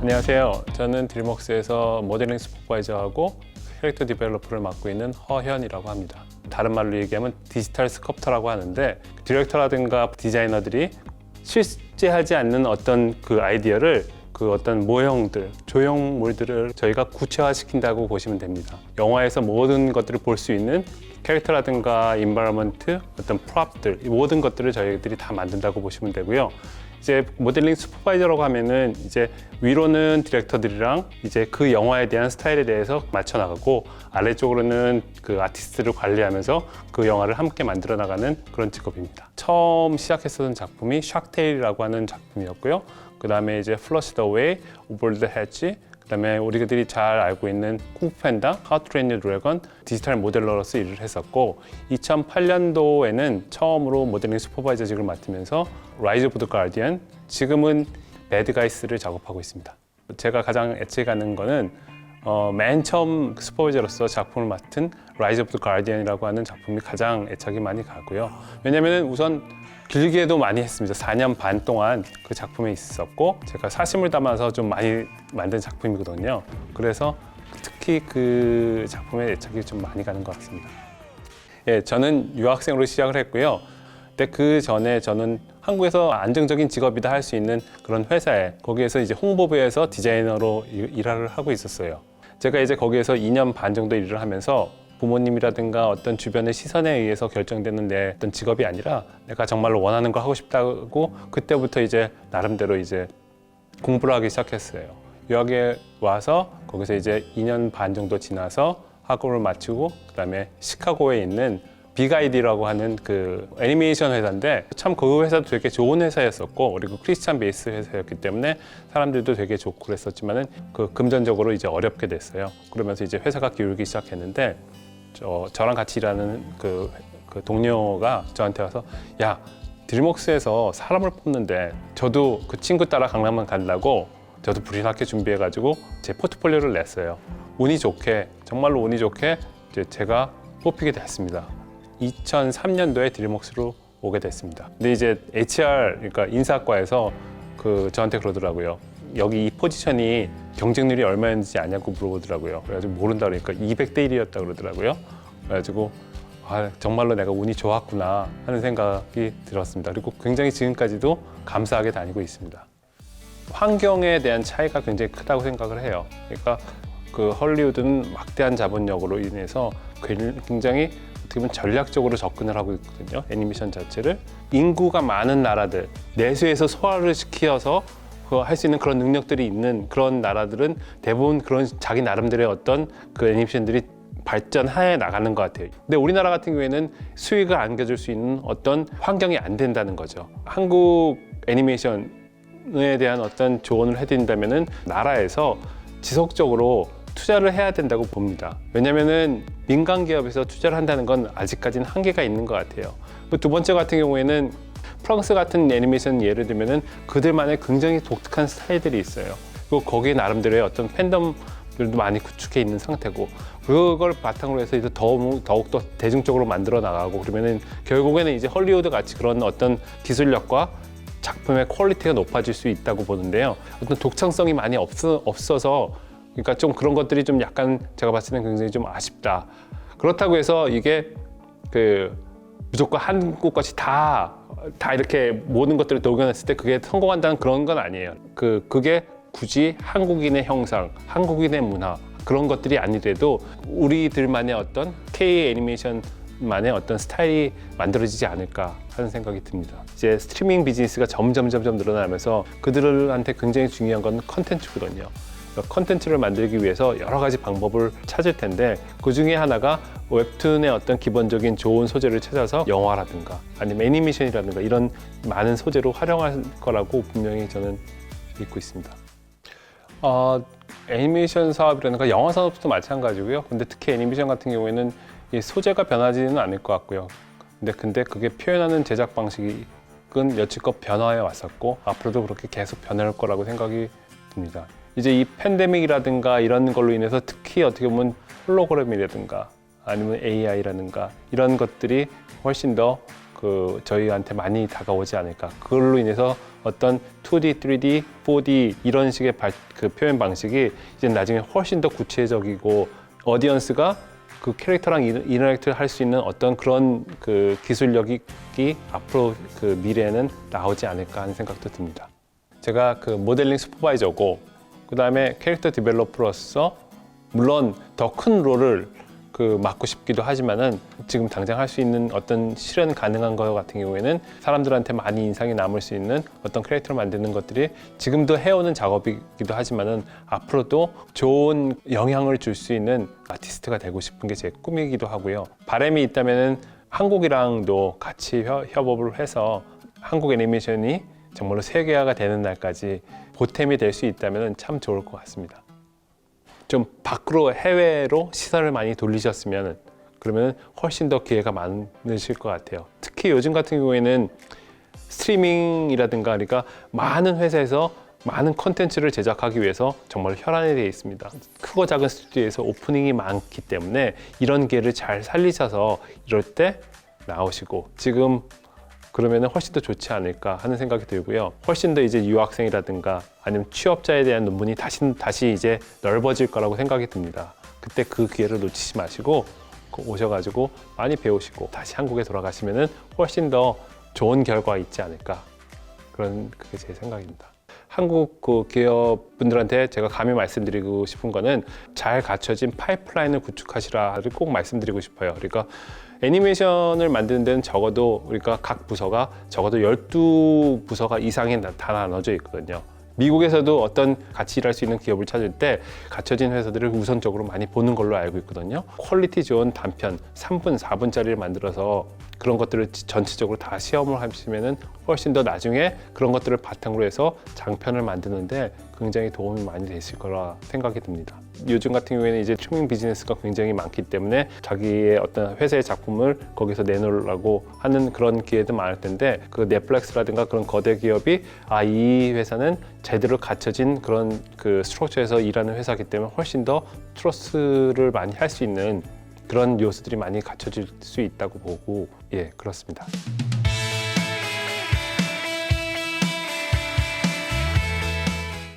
안녕하세요. 저는 드림웍스에서 모델링 슈퍼바이저하고 캐릭터 디벨로퍼를 맡고 있는 허현이라고 합니다. 다른 말로 얘기하면 디지털 스culptor라고 하는데, 디렉터라든가 디자이너들이 실제하지 않는 어떤 그 아이디어를 그 어떤 모형들, 조형물들을 저희가 구체화시킨다고 보시면 됩니다. 영화에서 모든 것들을 볼 수 있는 캐릭터라든가 인바이러먼트, 어떤 프롭들, 이 모든 것들을 저희들이 다 만든다고 보시면 되고요. 이제 모델링 슈퍼바이저라고 하면은 이제 위로는 디렉터들이랑 이제 그 영화에 대한 스타일에 대해서 맞춰 나가고, 아래쪽으로는 그 아티스트를 관리하면서 그 영화를 함께 만들어 나가는 그런 직업입니다. 처음 시작했었던 작품이 샥테일이라고 하는 작품이었고요. 그 다음에 이제 플러시 더 웨이, 오버 더 헤지, 그 다음에 우리들이 잘 알고 있는 쿵푸 팬다, 하우 투 트레인 유어 드래곤 디지털 모델러로서 일을 했었고, 2008년도에는 처음으로 모델링 슈퍼바이저직을 맡으면서 라이즈 오브 더 가디언, 지금은 배드 가이스를 작업하고 있습니다. 제가 가장 애착이 가는 거는 맨 처음 슈퍼바이저로서 작품을 맡은 라이즈 오브 더 가디언이라고 하는 작품이 가장 애착이 많이 가고요. 왜냐면은 우선 길게도 많이 했습니다. 4년 반 동안 그 작품에 있었고, 제가 사심을 담아서 좀 많이 만든 작품이거든요. 그래서 특히 그 작품에 애착이 좀 많이 가는 것 같습니다. 예, 저는 유학생으로 시작을 했고요. 근데 그 전에 저는 한국에서 안정적인 직업이다 할 수 있는 그런 회사에, 거기에서 이제 홍보부에서 디자이너로 일을 하고 있었어요. 제가 이제 거기에서 2년 반 정도 일을 하면서 부모님이라든가 어떤 주변의 시선에 의해서 결정되는 내 어떤 직업이 아니라 내가 정말로 원하는 거 하고 싶다고, 그때부터 이제 나름대로 이제 공부를 하기 시작했어요. 유학에 와서 거기서 이제 2년 반 정도 지나서 학업을 마치고, 그다음에 시카고에 있는 빅아이디라고 하는 그 애니메이션 회사인데, 참 그 회사도 되게 좋은 회사였었고, 그리고 크리스찬 베이스 회사였기 때문에 사람들도 되게 좋고 그랬었지만은 그 금전적으로 이제 어렵게 됐어요. 그러면서 이제 회사가 기울기 시작했는데, 저랑 같이 일하는 그 동료가 저한테 와서, 야, 드림웍스에서 사람을 뽑는데 저도 그 친구 따라 강남만 가려고 저도 불인학교 준비해가지고 제 포트폴리오를 냈어요. 운이 좋게, 정말로 운이 좋게 이제 제가 뽑히게 됐습니다. 2003년도에 드림웍스로 오게 됐습니다. 근데 이제 HR, 그러니까 인사과에서 저한테 그러더라고요. 여기 이 포지션이 경쟁률이 얼마였는지 아냐고 물어보더라고요. 그래가지고 모른다 그러니까 200대 1이었다 그러더라고요. 그래가지고 정말로 내가 운이 좋았구나 하는 생각이 들었습니다. 그리고 굉장히 지금까지도 감사하게 다니고 있습니다. 환경에 대한 차이가 굉장히 크다고 생각을 해요. 그러니까 그 헐리우드는 막대한 자본력으로 인해서 굉장히 어떻게 보면 전략적으로 접근을 하고 있거든요. 애니메이션 자체를 인구가 많은 나라들, 내수에서 소화를 시켜서 할 수 있는 그런 능력들이 있는 그런 나라들은 대부분 그런 자기 나름대로의 어떤 그 애니메이션들이 발전해 나가는 것 같아요. 근데 우리나라 같은 경우에는 수익을 안겨줄 수 있는 어떤 환경이 안 된다는 거죠. 한국 애니메이션에 대한 어떤 조언을 해드린다면은 나라에서 지속적으로 투자를 해야 된다고 봅니다. 왜냐면은 민간 기업에서 투자를 한다는 건 아직까지는 한계가 있는 것 같아요. 두 번째 같은 경우에는 프랑스 같은 애니메이션 예를 들면은 그들만의 굉장히 독특한 스타일들이 있어요. 그리고 거기에 나름대로의 어떤 팬덤들도 많이 구축해 있는 상태고, 그걸 바탕으로 해서 이제 더욱더 대중적으로 만들어 나가고, 그러면은 결국에는 이제 헐리우드 같이 그런 어떤 기술력과 작품의 퀄리티가 높아질 수 있다고 보는데요. 어떤 독창성이 많이 없어서, 그러니까 좀 그런 것들이 좀 약간 제가 봤을 때는 굉장히 좀 아쉽다. 그렇다고 해서 이게 무조건 한국 것이 다 이렇게 모든 것들을 녹여냈을 때 그게 성공한다는 그런 건 아니에요. 그게 굳이 한국인의 형상, 한국인의 문화, 그런 것들이 아니더라도 우리들만의 어떤 K 애니메이션만의 어떤 스타일이 만들어지지 않을까 하는 생각이 듭니다. 이제 스트리밍 비즈니스가 점점 늘어나면서 그들한테 굉장히 중요한 건 컨텐츠거든요. 컨텐츠를 만들기 위해서 여러 가지 방법을 찾을 텐데, 그 중에 하나가 웹툰의 어떤 기본적인 좋은 소재를 찾아서 영화라든가 아니면 애니메이션이라든가 이런 많은 소재로 활용할 거라고 분명히 저는 믿고 있습니다. 애니메이션 사업이라든가 영화 산업도 마찬가지고요. 근데 특히 애니메이션 같은 경우에는 이 소재가 변하지는 않을 것 같고요. 근데 그게 표현하는 제작 방식은 여지껏 변화해 왔었고, 앞으로도 그렇게 계속 변할 거라고 생각이 듭니다. 이제 이 팬데믹이라든가 이런 걸로 인해서 특히 어떻게 보면 홀로그램이라든가 아니면 AI라든가 이런 것들이 훨씬 더 저희한테 많이 다가오지 않을까. 그걸로 인해서 어떤 2D, 3D, 4D 이런 식의 그 표현 방식이 이제 나중에 훨씬 더 구체적이고 어디언스가 그 캐릭터랑 인터랙트 할 수 있는 어떤 그런 그 기술력이 앞으로 그 미래에는 나오지 않을까 하는 생각도 듭니다. 제가 그 모델링 슈퍼바이저고 그 다음에 캐릭터 디벨로퍼로서 물론 더 큰 롤을 그 맡고 싶기도 하지만은 지금 당장 할 수 있는 어떤 실현 가능한 것 같은 경우에는 사람들한테 많이 인상이 남을 수 있는 어떤 캐릭터를 만드는 것들이 지금도 해오는 작업이기도 하지만은 앞으로도 좋은 영향을 줄 수 있는 아티스트가 되고 싶은 게 제 꿈이기도 하고요. 바람이 있다면은 한국이랑도 같이 협업을 해서 한국 애니메이션이 정말로 세계화가 되는 날까지 보탬이 될 수 있다면 참 좋을 것 같습니다. 좀 밖으로 해외로 시선을 많이 돌리셨으면 그러면 훨씬 더 기회가 많으실 것 같아요. 특히 요즘 같은 경우에는 스트리밍이라든가 그러니까 많은 회사에서 많은 콘텐츠를 제작하기 위해서 정말 혈안이 되어 있습니다. 크고 작은 스튜디오에서 오프닝이 많기 때문에 이런 기회를 잘 살리셔서 이럴 때 나오시고 지금 그러면 훨씬 더 좋지 않을까 하는 생각이 들고요. 훨씬 더 이제 유학생이라든가 아니면 취업자에 대한 논문이 다시 이제 넓어질 거라고 생각이 듭니다. 그때 그 기회를 놓치지 마시고 오셔가지고 많이 배우시고 다시 한국에 돌아가시면은 훨씬 더 좋은 결과가 있지 않을까 그게 제 생각입니다. 한국 그 기업분들한테 제가 감히 말씀드리고 싶은 거는 잘 갖춰진 파이프라인을 구축하시라를 꼭 말씀드리고 싶어요. 그러니까 애니메이션을 만드는 데는 적어도 우리가 각 부서가 적어도 12부서가 이상이 다 나눠져 있거든요. 미국에서도 어떤 같이 일할 수 있는 기업을 찾을 때 갖춰진 회사들을 우선적으로 많이 보는 걸로 알고 있거든요. 퀄리티 좋은 단편 3분, 4분짜리를 만들어서 그런 것들을 전체적으로 다 시험을 하시면은 훨씬 더 나중에 그런 것들을 바탕으로 해서 장편을 만드는데 굉장히 도움이 많이 되실 거라 생각이 듭니다. 요즘 같은 경우에는 이제 스트리밍 비즈니스가 굉장히 많기 때문에 자기의 어떤 회사의 작품을 거기서 내놓으려고 하는 그런 기회도 많을 텐데 그 넷플릭스라든가 그런 거대 기업이 이 회사는 제대로 갖춰진 그런 그 스트럭처에서 일하는 회사이기 때문에 훨씬 더 트러스트를 많이 할 수 있는 그런 요소들이 많이 갖춰질 수 있다고 보고 그렇습니다.